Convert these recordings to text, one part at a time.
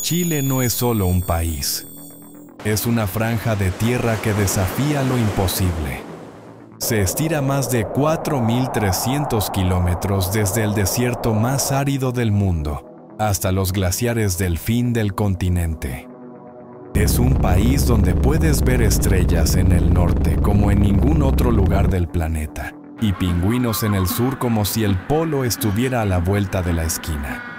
Chile no es solo un país. Es una franja de tierra que desafía lo imposible. Se estira más de 4.300 kilómetros desde el desierto más árido del mundo hasta los glaciares del fin del continente. Es un país donde puedes ver estrellas en el norte como en ningún otro lugar del planeta y pingüinos en el sur como si el polo estuviera a la vuelta de la esquina.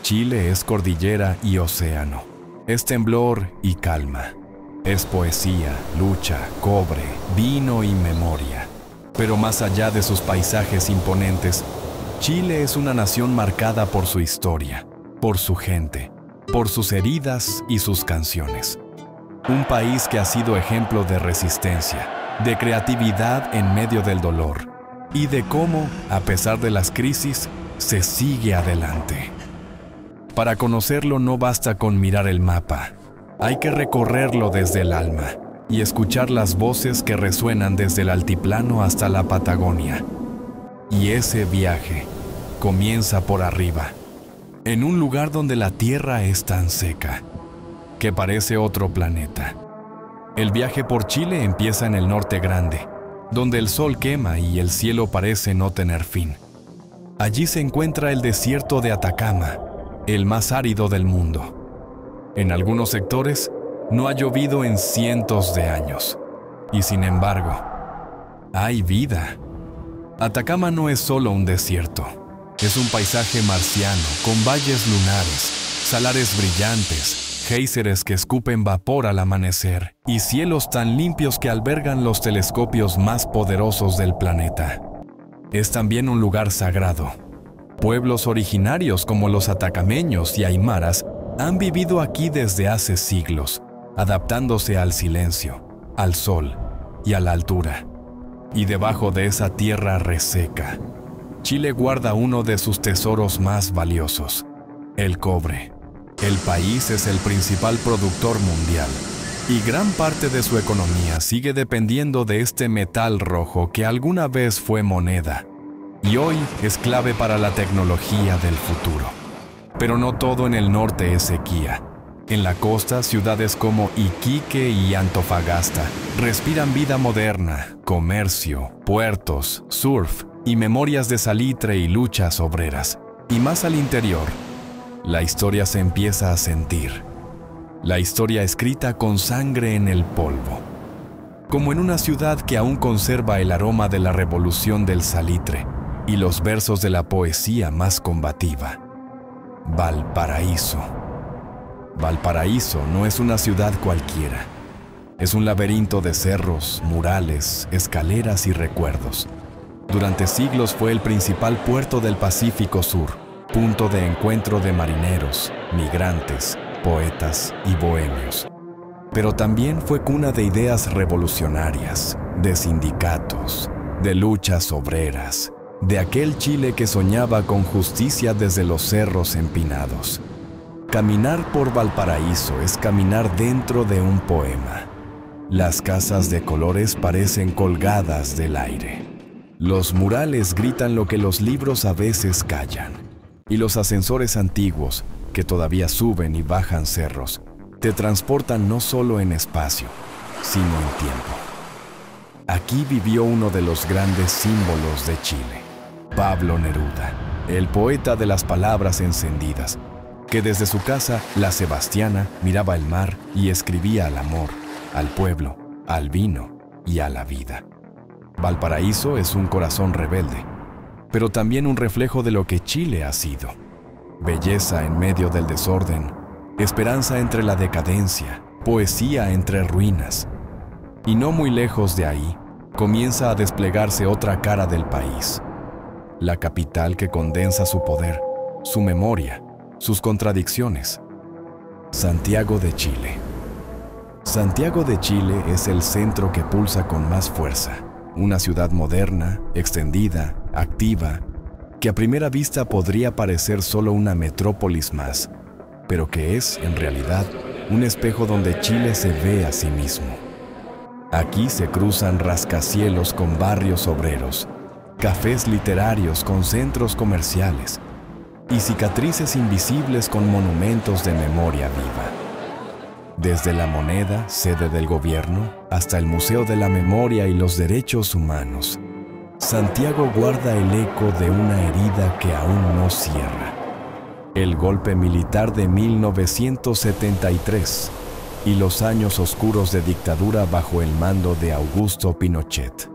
Chile es cordillera y océano. Es temblor y calma. Es poesía, lucha, cobre, vino y memoria. Pero más allá de sus paisajes imponentes, Chile es una nación marcada por su historia, por su gente, por sus heridas y sus canciones. Un país que ha sido ejemplo de resistencia, de creatividad en medio del dolor y de cómo, a pesar de las crisis, se sigue adelante. Para conocerlo no basta con mirar el mapa. Hay que recorrerlo desde el alma y escuchar las voces que resuenan desde el altiplano hasta la Patagonia. Y ese viaje comienza por arriba, en un lugar donde la tierra es tan seca que parece otro planeta. El viaje por Chile empieza en el Norte Grande, donde el sol quema y el cielo parece no tener fin. Allí se encuentra el desierto de Atacama, el más árido del mundo. En algunos sectores no ha llovido en cientos de años, y sin embargo, hay vida. Atacama no es solo un desierto, es un paisaje marciano con valles lunares, salares brillantes, géiseres que escupen vapor al amanecer y cielos tan limpios que albergan los telescopios más poderosos del planeta. Es también un lugar sagrado. Pueblos originarios como los atacameños y aymaras han vivido aquí desde hace siglos, adaptándose al silencio, al sol y a la altura. Y debajo de esa tierra reseca, Chile guarda uno de sus tesoros más valiosos, el cobre. El país es el principal productor mundial y gran parte de su economía sigue dependiendo de este metal rojo que alguna vez fue moneda y hoy es clave para la tecnología del futuro. Pero no todo en el norte es sequía. En la costa, ciudades como Iquique y Antofagasta respiran vida moderna, comercio, puertos, surf y memorias de salitre y luchas obreras. Y más al interior, la historia se empieza a sentir. La historia escrita con sangre en el polvo. Como en una ciudad que aún conserva el aroma de la revolución del salitre y los versos de la poesía más combativa. Valparaíso. Valparaíso no es una ciudad cualquiera. Es un laberinto de cerros, murales, escaleras y recuerdos. Durante siglos fue el principal puerto del Pacífico Sur, punto de encuentro de marineros, migrantes, poetas y bohemios. Pero también fue cuna de ideas revolucionarias, de sindicatos, de luchas obreras, de aquel Chile que soñaba con justicia desde los cerros empinados. Caminar por Valparaíso es caminar dentro de un poema. Las casas de colores parecen colgadas del aire. Los murales gritan lo que los libros a veces callan. Y los ascensores antiguos, que todavía suben y bajan cerros, te transportan no solo en espacio, sino en tiempo. Aquí vivió uno de los grandes símbolos de Chile, Pablo Neruda, el poeta de las palabras encendidas, que desde su casa, La Sebastiana, miraba el mar y escribía al amor, al pueblo, al vino y a la vida. Valparaíso es un corazón rebelde, pero también un reflejo de lo que Chile ha sido. Belleza en medio del desorden, esperanza entre la decadencia, poesía entre ruinas. Y no muy lejos de ahí, comienza a desplegarse otra cara del país. La capital que condensa su poder, su memoria, sus contradicciones. Santiago de Chile. Santiago de Chile es el centro que pulsa con más fuerza. Una ciudad moderna, extendida, activa, que a primera vista podría parecer solo una metrópolis más, pero que es, en realidad, un espejo donde Chile se ve a sí mismo. Aquí se cruzan rascacielos con barrios obreros, cafés literarios con centros comerciales, y cicatrices invisibles con monumentos de memoria viva. Desde la moneda, sede del gobierno, hasta el Museo de la Memoria y los Derechos Humanos, Santiago guarda el eco de una herida que aún no cierra. El golpe militar de 1973 y los años oscuros de dictadura bajo el mando de Augusto Pinochet.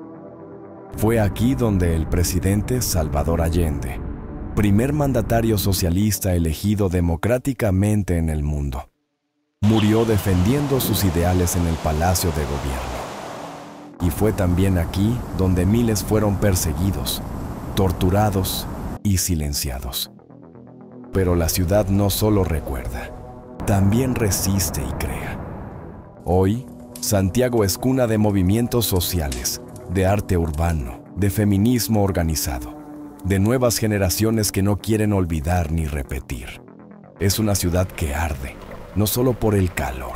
Fue aquí donde el presidente Salvador Allende, primer mandatario socialista elegido democráticamente en el mundo, murió defendiendo sus ideales en el Palacio de Gobierno. Y fue también aquí donde miles fueron perseguidos, torturados y silenciados. Pero la ciudad no solo recuerda, también resiste y crea. Hoy, Santiago es cuna de movimientos sociales, de arte urbano, de feminismo organizado, de nuevas generaciones que no quieren olvidar ni repetir. Es una ciudad que arde, no solo por el calor,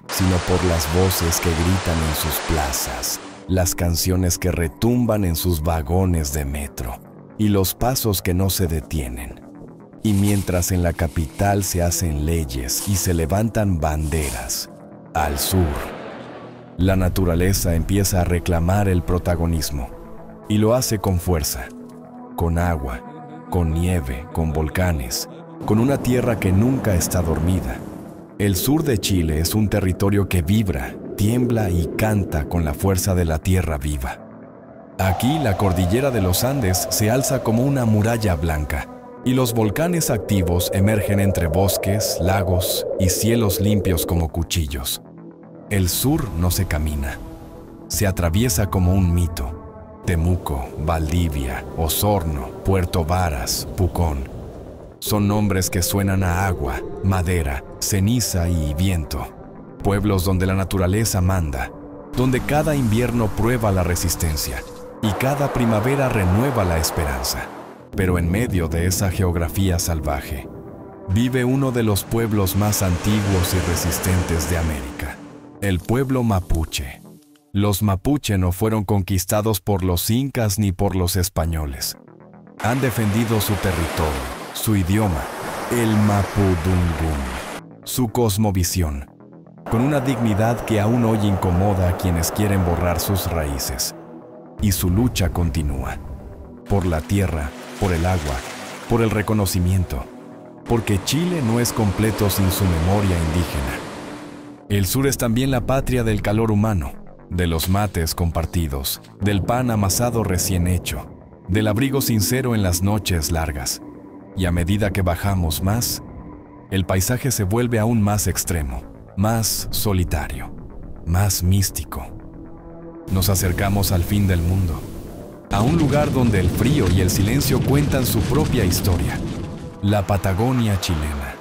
sino por las voces que gritan en sus plazas, las canciones que retumban en sus vagones de metro y los pasos que no se detienen. Y mientras en la capital se hacen leyes y se levantan banderas, al sur, la naturaleza empieza a reclamar el protagonismo y lo hace con fuerza, con agua, con nieve, con volcanes, con una tierra que nunca está dormida. El sur de Chile es un territorio que vibra, tiembla y canta con la fuerza de la tierra viva. Aquí la cordillera de los Andes se alza como una muralla blanca y los volcanes activos emergen entre bosques, lagos y cielos limpios como cuchillos. El sur no se camina, se atraviesa como un mito. Temuco, Valdivia, Osorno, Puerto Varas, Pucón. Son nombres que suenan a agua, madera, ceniza y viento. Pueblos donde la naturaleza manda, donde cada invierno prueba la resistencia y cada primavera renueva la esperanza. Pero en medio de esa geografía salvaje, vive uno de los pueblos más antiguos y resistentes de América, el pueblo mapuche. Los mapuche no fueron conquistados por los incas ni por los españoles. Han defendido su territorio, su idioma, el mapudungún, su cosmovisión, con una dignidad que aún hoy incomoda a quienes quieren borrar sus raíces. Y su lucha continúa, por la tierra, por el agua, por el reconocimiento, porque Chile no es completo sin su memoria indígena. El sur es también la patria del calor humano, de los mates compartidos, del pan amasado recién hecho, del abrigo sincero en las noches largas. Y a medida que bajamos más, el paisaje se vuelve aún más extremo, más solitario, más místico. Nos acercamos al fin del mundo, a un lugar donde el frío y el silencio cuentan su propia historia, la Patagonia chilena.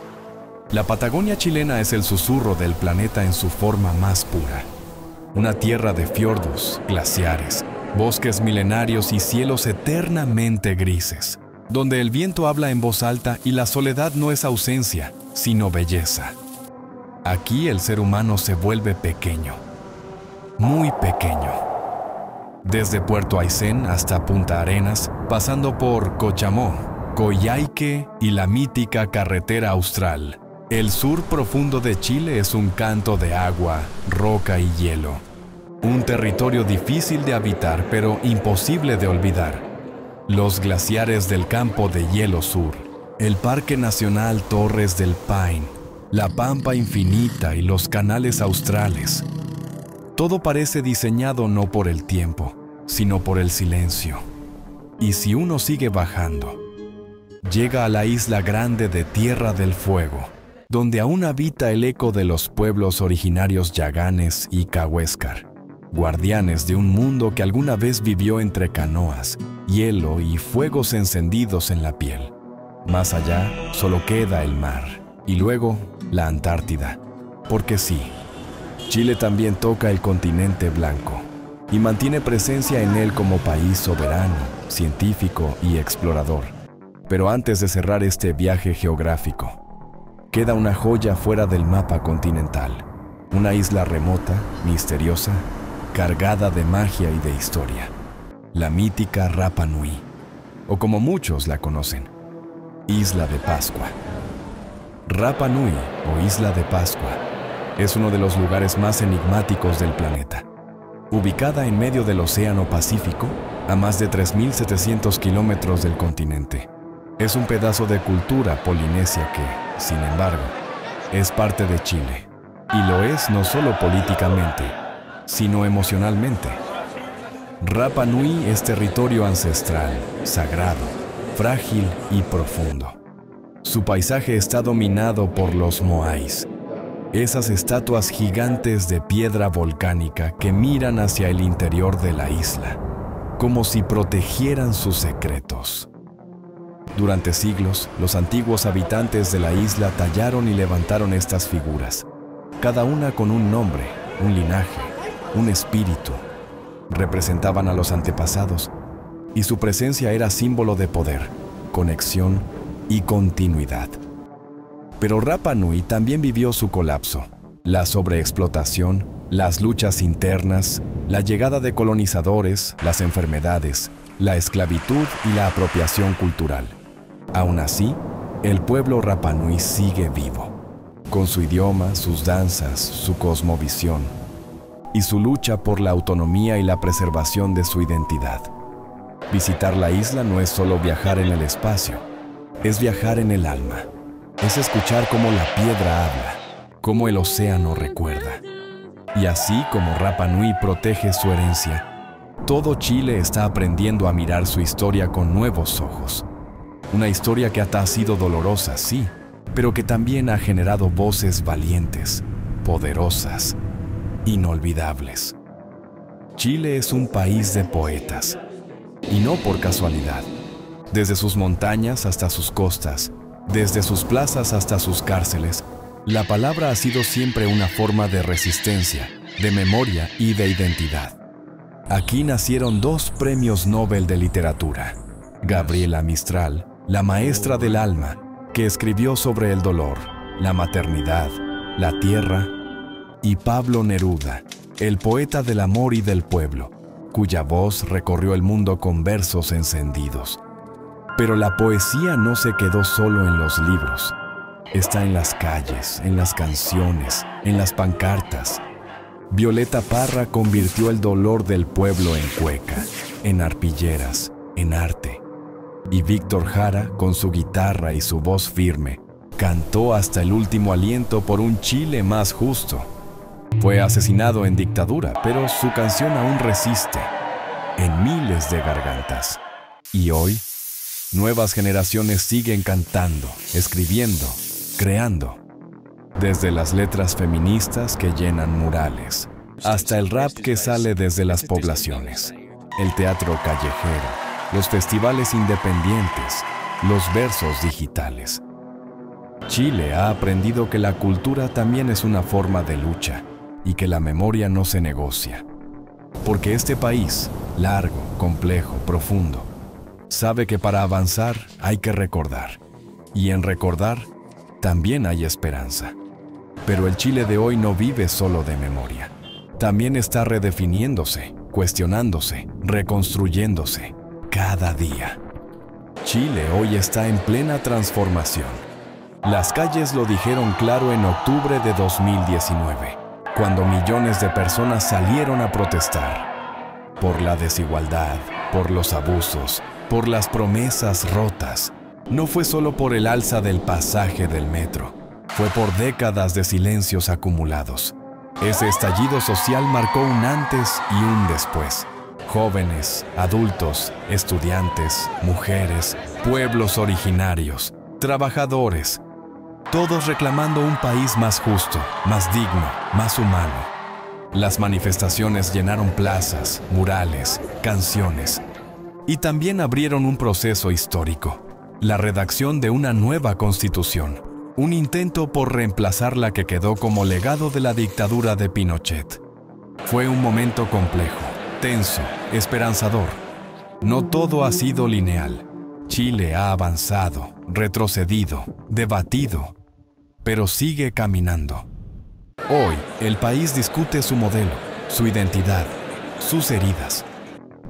La Patagonia chilena es el susurro del planeta en su forma más pura. Una tierra de fiordos, glaciares, bosques milenarios y cielos eternamente grises, donde el viento habla en voz alta y la soledad no es ausencia, sino belleza. Aquí el ser humano se vuelve pequeño, muy pequeño. Desde Puerto Aysén hasta Punta Arenas, pasando por Cochamó, Coyhaique y la mítica carretera austral. El sur profundo de Chile es un canto de agua, roca y hielo. Un territorio difícil de habitar, pero imposible de olvidar. Los glaciares del Campo de Hielo Sur, el Parque Nacional Torres del Paine, la Pampa Infinita y los canales australes. Todo parece diseñado no por el tiempo, sino por el silencio. Y si uno sigue bajando, llega a la isla grande de Tierra del Fuego, donde aún habita el eco de los pueblos originarios Yaganes y Cahuéscar, guardianes de un mundo que alguna vez vivió entre canoas, hielo y fuegos encendidos en la piel. Más allá solo queda el mar y luego la Antártida, porque sí, Chile también toca el continente blanco y mantiene presencia en él como país soberano, científico y explorador. Pero antes de cerrar este viaje geográfico, queda una joya fuera del mapa continental, una isla remota, misteriosa, cargada de magia y de historia, la mítica Rapa Nui, o como muchos la conocen, Isla de Pascua. Rapa Nui, o Isla de Pascua, es uno de los lugares más enigmáticos del planeta. Ubicada en medio del Océano Pacífico, a más de 3.700 kilómetros del continente. Es un pedazo de cultura polinesia que, sin embargo, es parte de Chile. Y lo es no solo políticamente, sino emocionalmente. Rapa Nui es territorio ancestral, sagrado, frágil y profundo. Su paisaje está dominado por los moais, esas estatuas gigantes de piedra volcánica que miran hacia el interior de la isla, como si protegieran sus secretos. Durante siglos, los antiguos habitantes de la isla tallaron y levantaron estas figuras, cada una con un nombre, un linaje, un espíritu. Representaban a los antepasados, y su presencia era símbolo de poder, conexión y continuidad. Pero Rapa Nui también vivió su colapso, la sobreexplotación, las luchas internas, la llegada de colonizadores, las enfermedades, la esclavitud y la apropiación cultural. Aún así, el pueblo Rapa Nui sigue vivo, con su idioma, sus danzas, su cosmovisión y su lucha por la autonomía y la preservación de su identidad. Visitar la isla no es solo viajar en el espacio, es viajar en el alma. Es escuchar cómo la piedra habla, cómo el océano recuerda. Y así como Rapa Nui protege su herencia, todo Chile está aprendiendo a mirar su historia con nuevos ojos. Una historia que ha sido dolorosa, sí, pero que también ha generado voces valientes, poderosas, inolvidables. Chile es un país de poetas, y no por casualidad. Desde sus montañas hasta sus costas, desde sus plazas hasta sus cárceles, la palabra ha sido siempre una forma de resistencia, de memoria y de identidad. Aquí nacieron dos premios Nobel de literatura: Gabriela Mistral, la maestra del alma, que escribió sobre el dolor, la maternidad, la tierra, y Pablo Neruda, el poeta del amor y del pueblo, cuya voz recorrió el mundo con versos encendidos. Pero la poesía no se quedó solo en los libros. Está en las calles, en las canciones, en las pancartas. Violeta Parra convirtió el dolor del pueblo en cueca, en arpilleras, en arte. Y Víctor Jara, con su guitarra y su voz firme, cantó hasta el último aliento por un Chile más justo. Fue asesinado en dictadura, pero su canción aún resiste en miles de gargantas. Y hoy, nuevas generaciones siguen cantando, escribiendo, creando. Desde las letras feministas que llenan murales, hasta el rap que sale desde las poblaciones, el teatro callejero, los festivales independientes, los versos digitales. Chile ha aprendido que la cultura también es una forma de lucha y que la memoria no se negocia. Porque este país, largo, complejo, profundo, sabe que para avanzar hay que recordar, y en recordar también hay esperanza. Pero el Chile de hoy no vive solo de memoria. También está redefiniéndose, cuestionándose, reconstruyéndose cada día. Chile hoy está en plena transformación. Las calles lo dijeron claro en octubre de 2019, cuando millones de personas salieron a protestar por la desigualdad, por los abusos, por las promesas rotas. No fue solo por el alza del pasaje del metro, fue por décadas de silencios acumulados. Ese estallido social marcó un antes y un después. Jóvenes, adultos, estudiantes, mujeres, pueblos originarios, trabajadores, todos reclamando un país más justo, más digno, más humano. Las manifestaciones llenaron plazas, murales, canciones, y también abrieron un proceso histórico, la redacción de una nueva constitución, un intento por reemplazar la que quedó como legado de la dictadura de Pinochet. Fue un momento complejo, tenso, esperanzador. No todo ha sido lineal. Chile ha avanzado, retrocedido, debatido, pero sigue caminando. Hoy, el país discute su modelo, su identidad, sus heridas,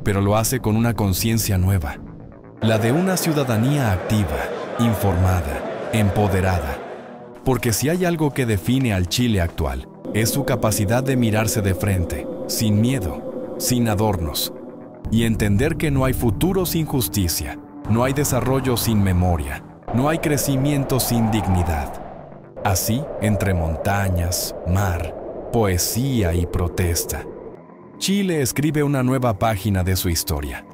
pero lo hace con una conciencia nueva, la de una ciudadanía activa, informada, empoderada. Porque si hay algo que define al Chile actual, es su capacidad de mirarse de frente, sin miedo, sin adornos, y entender que no hay futuro sin justicia, no hay desarrollo sin memoria, no hay crecimiento sin dignidad. Así, entre montañas, mar, poesía y protesta, Chile escribe una nueva página de su historia.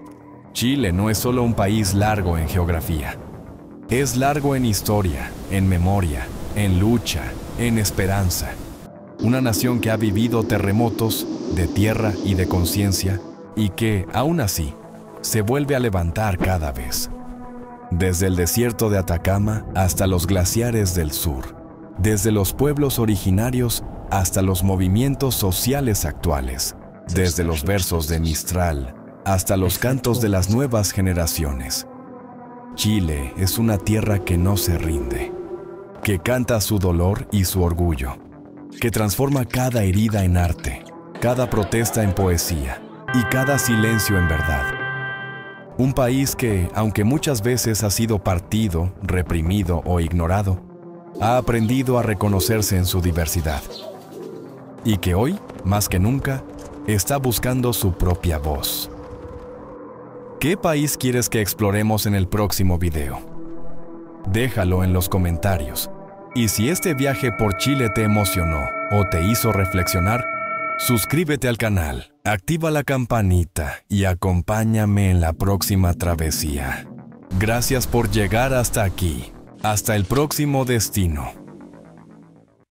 Chile no es solo un país largo en geografía. Es largo en historia, en memoria, en lucha, en esperanza. Una nación que ha vivido terremotos de tierra y de conciencia y que, aún así, se vuelve a levantar cada vez. Desde el desierto de Atacama hasta los glaciares del sur, desde los pueblos originarios hasta los movimientos sociales actuales, desde los versos de Mistral hasta los cantos de las nuevas generaciones. Chile es una tierra que no se rinde, que canta su dolor y su orgullo, que transforma cada herida en arte, cada protesta en poesía y cada silencio en verdad. Un país que, aunque muchas veces ha sido partido, reprimido o ignorado, ha aprendido a reconocerse en su diversidad. Y que hoy, más que nunca, está buscando su propia voz. ¿Qué país quieres que exploremos en el próximo video? Déjalo en los comentarios. Y si este viaje por Chile te emocionó o te hizo reflexionar, suscríbete al canal, activa la campanita y acompáñame en la próxima travesía. Gracias por llegar hasta aquí. Hasta el próximo destino.